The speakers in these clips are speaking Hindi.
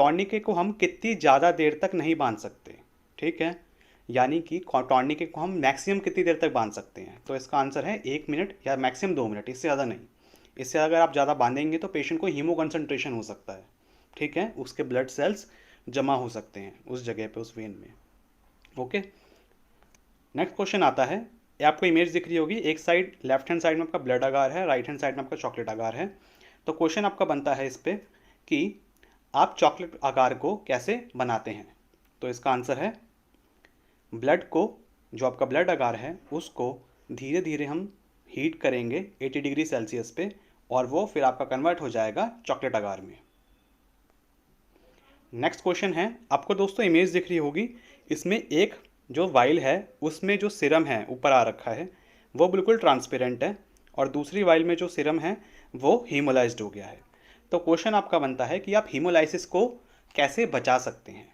टॉर्निकेट को हम कितनी ज़्यादा देर तक नहीं बांध सकते, ठीक है, यानी कि टॉर्निकेट को हम मैक्सिमम कितनी देर तक बांध सकते हैं। तो इसका आंसर है 1 मिनट या मैक्सिमम 2 मिनट, इससे ज़्यादा नहीं। इससे अगर आप ज़्यादा बांधेंगे तो पेशेंट को हीमो कंसंट्रेशन हो सकता है, ठीक है, उसके ब्लड सेल्स जमा हो सकते हैं उस जगह पे, उस वेन में। ओके, नेक्स्ट क्वेश्चन आता है, ये आपको इमेज दिख रही होगी, एक साइड लेफ्ट हैंड साइड में आपका ब्लड अगार है, राइट हैंड साइड में आपका चॉकलेट अगार है। तो क्वेश्चन आपका बनता है इस पर कि आप चॉकलेट अगार को कैसे बनाते हैं। तो इसका आंसर है, ब्लड को, जो आपका ब्लड अगार है उसको धीरे धीरे हम हीट करेंगे 80 डिग्री सेल्सियस पे, और वो फिर आपका कन्वर्ट हो जाएगा चॉकलेट अगार में। नेक्स्ट क्वेश्चन है, आपको दोस्तों इमेज दिख रही होगी, इसमें एक जो वाइल है उसमें जो सिरम है ऊपर आ रखा है वो बिल्कुल ट्रांसपेरेंट है, और दूसरी वाइल में जो सिरम है वो हीमोलाइज्ड हो गया है। तो क्वेश्चन आपका बनता है कि आप हीमोलाइसिस को कैसे बचा सकते हैं,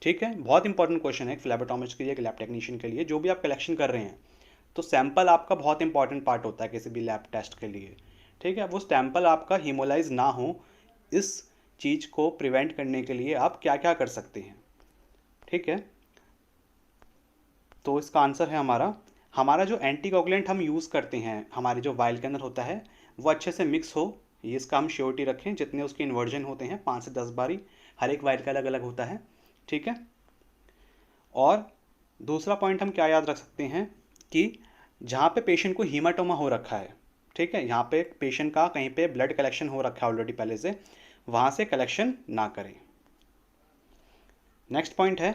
ठीक है। बहुत इंपॉर्टेंट क्वेश्चन है फ्लैबोटोमिस्ट के लिए, एक लैब टेक्नीशियन के लिए, जो भी आप कलेक्शन कर रहे हैं। तो सैंपल आपका बहुत इंपॉर्टेंट पार्ट होता है किसी भी लैब टेस्ट के लिए, ठीक है। वो सैंपल आपका हीमोलाइज ना हो, इस चीज़ को प्रिवेंट करने के लिए आप क्या क्या कर सकते हैं, ठीक है। तो इसका आंसर है हमारा जो एंटीकोगुलेंट हम यूज़ करते हैं हमारे जो वाइल के अंदर होता है वो अच्छे से मिक्स हो, ये इसका हम श्योरिटी रखें। जितने उसके इन्वर्जन होते हैं 5 से 10 बारी, हर एक वाइल का अलग अलग होता है, ठीक है। और दूसरा पॉइंट हम क्या याद रख सकते हैं कि जहाँ पे पेशेंट को हीमाटोमा हो रखा है, ठीक है, यहाँ पे पेशेंट का कहीं पे ब्लड कलेक्शन हो रखा है ऑलरेडी पहले से, वहाँ से कलेक्शन ना करें। नेक्स्ट पॉइंट है,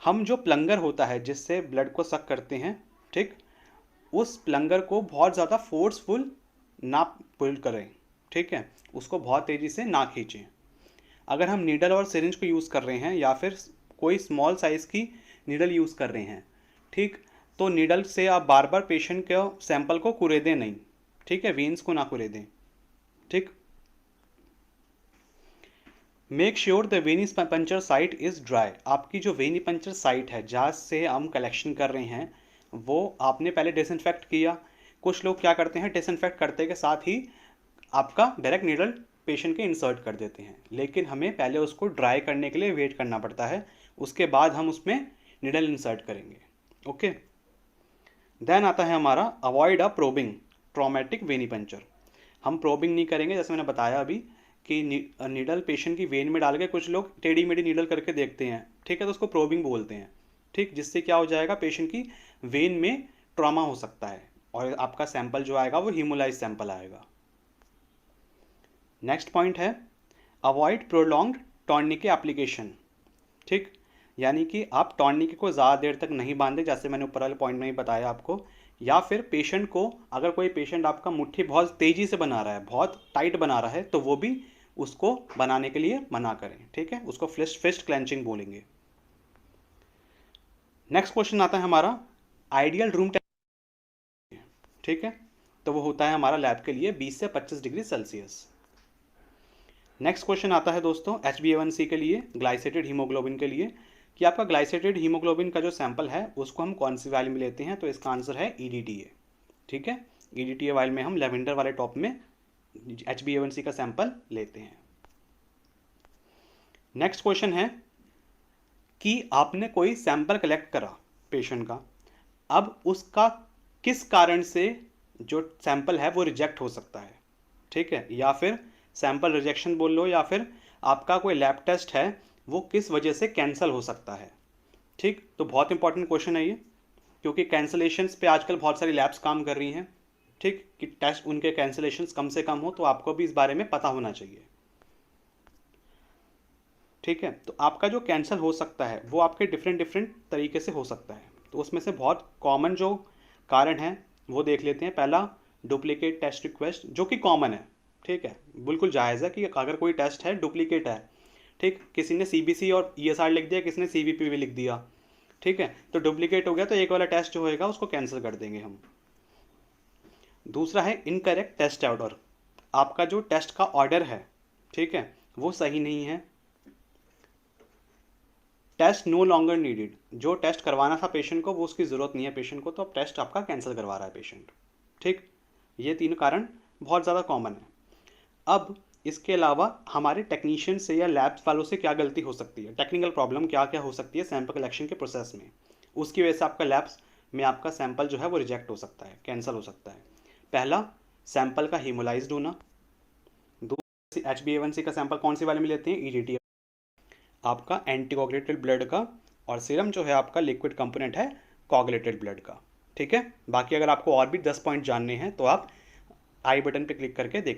हम जो प्लंगर होता है जिससे ब्लड को सक करते हैं, ठीक, उस प्लंगर को बहुत ज़्यादा फोर्सफुल ना पुल करें, ठीक है, उसको बहुत तेज़ी से ना खींचें। अगर हम नीडल और सिरिंज को यूज़ कर रहे हैं या फिर कोई स्मॉल साइज़ की नीडल यूज़ कर रहे हैं, ठीक, तो नीडल से आप बार बार पेशेंट के सैंपल को कुरेदें नहीं, ठीक है, वेन्स को ना कुरेदें, ठीक। Make sure the venipuncture site is dry, आपकी जो वेनी पंचर साइट है जहाँ से हम कलेक्शन कर रहे हैं वो आपने पहले डिसइंफेक्ट किया। कुछ लोग क्या करते हैं, डिसइंफेक्ट करते के साथ ही आपका डायरेक्ट नीडल पेशेंट के इंसर्ट कर देते हैं, लेकिन हमें पहले उसको ड्राई करने के लिए वेट करना पड़ता है, उसके बाद हम उसमें नीडल इंसर्ट करेंगे। ओके, देन आता है हमारा अवॉइड अ प्रोबिंग ट्रॉमेटिक वेनी पंचर। हम प्रोबिंग नहीं करेंगे, जैसे मैंने बताया अभी कि नीडल पेशेंट की वेन में डाल के कुछ लोग टेढ़ी मेढ़ी नीडल करके देखते हैं, ठीक है, तो उसको प्रोबिंग बोलते हैं, ठीक, जिससे क्या हो जाएगा, पेशेंट की वेन में ट्रॉमा हो सकता है और आपका सैंपल जो आएगा वो हीमोलाइज सैंपल आएगा। नेक्स्ट पॉइंट है अवॉइड प्रोलॉन्ग्ड टॉर्निके एप्लीकेशन, ठीक, यानी कि आप टॉर्निके को ज़्यादा देर तक नहीं बांधे, जैसे मैंने ऊपर वाले पॉइंट में ही बताया आपको, या फिर पेशेंट को, अगर कोई पेशेंट आपका मुट्ठी बहुत तेज़ी से बना रहा है, बहुत टाइट बना रहा है, तो वो भी उसको बनाने के लिए मना करें, ठीक है, उसको फिस्ट क्लेंचिंग बोलेंगे। नेक्स्ट क्वेश्चन आता है हमारा आइडियल रूम टेम्परेचर, ठीक है, तो वो होता है हमारा लैब के लिए 20 से 25 डिग्री सेल्सियस। नेक्स्ट क्वेश्चन आता है दोस्तों HbA1c के लिए, ग्लाइसेटेड हीमोग्लोबिन के लिए, कि आपका ग्लाइसेटेड हीमोग्लोबिन का जो सैंपल है उसको हम कौन सी वाइल में लेते हैं। तो इसका आंसर है EDTA, ठीक है, EDTA वाइल में हम लेवेंडर वाले टॉप में HbA1c का सैंपल लेते हैं। नेक्स्ट क्वेश्चन है कि आपने कोई सैंपल कलेक्ट करा पेशेंट का, अब उसका किस कारण से जो सैंपल है वो रिजेक्ट हो सकता है, ठीक है, या फिर सैंपल रिजेक्शन बोल लो, या फिर आपका कोई लैब टेस्ट है वो किस वजह से कैंसिल हो सकता है, ठीक। तो बहुत इंपॉर्टेंट क्वेश्चन है ये, क्योंकि कैंसिलेशंस पे आजकल बहुत सारी लैब्स काम कर रही हैं, ठीक, कि टेस्ट उनके कैंसिलेशंस कम से कम हो, तो आपको भी इस बारे में पता होना चाहिए, ठीक है। तो आपका जो कैंसिल हो सकता है वो आपके डिफरेंट तरीके से हो सकता है, तो उसमें से बहुत कॉमन जो कारण है वो देख लेते हैं। पहला, डुप्लीकेट टेस्ट रिक्वेस्ट, जो कि कॉमन है, ठीक है, बिल्कुल जायज़ है कि अगर कोई टेस्ट है डुप्लीकेट है, ठीक, किसी ने CBC और ESR लिख दिया, किसी ने CVP भी लिख दिया, ठीक है, तो डुप्लीकेट हो गया, तो एक वाला टेस्ट जो होएगा उसको कैंसिल कर देंगे हम। दूसरा है इनकरेक्ट टेस्ट ऑर्डर, आपका जो टेस्ट का ऑर्डर है, ठीक है, वो सही नहीं है। टेस्ट नो लॉन्गर नीडेड, जो टेस्ट करवाना था पेशेंट को वो उसकी ज़रूरत नहीं है पेशेंट को, तो अब टेस्ट आपका कैंसिल करवा रहा है पेशेंट, ठीक। ये तीन कारण बहुत ज़्यादा कॉमन है। अब इसके अलावा हमारे टेक्नीशियन से या लैब वालों से क्या गलती हो सकती है, टेक्निकल प्रॉब्लम क्या क्या हो सकती है सैंपल कलेक्शन के प्रोसेस में, उसकी वजह से आपका लैब्स में आपका सैंपल जो है वो रिजेक्ट हो सकता है, कैंसिल हो सकता है। पहला, सैंपल का हीमोलाइज्ड होना। दूसरा, HbA1c का सैंपल कौन सी वाले में लेते हैं, EDTA, आपका एंटीकोगुलेटेड ब्लड का, और सीरम जो है आपका लिक्विड कंपोनेंट है कोगुलेटेड ब्लड का। ठीक है, बाकी अगर आपको और भी 10 पॉइंट जानने हैं तो आप आई बटन पे क्लिक करके देख सकते हैं।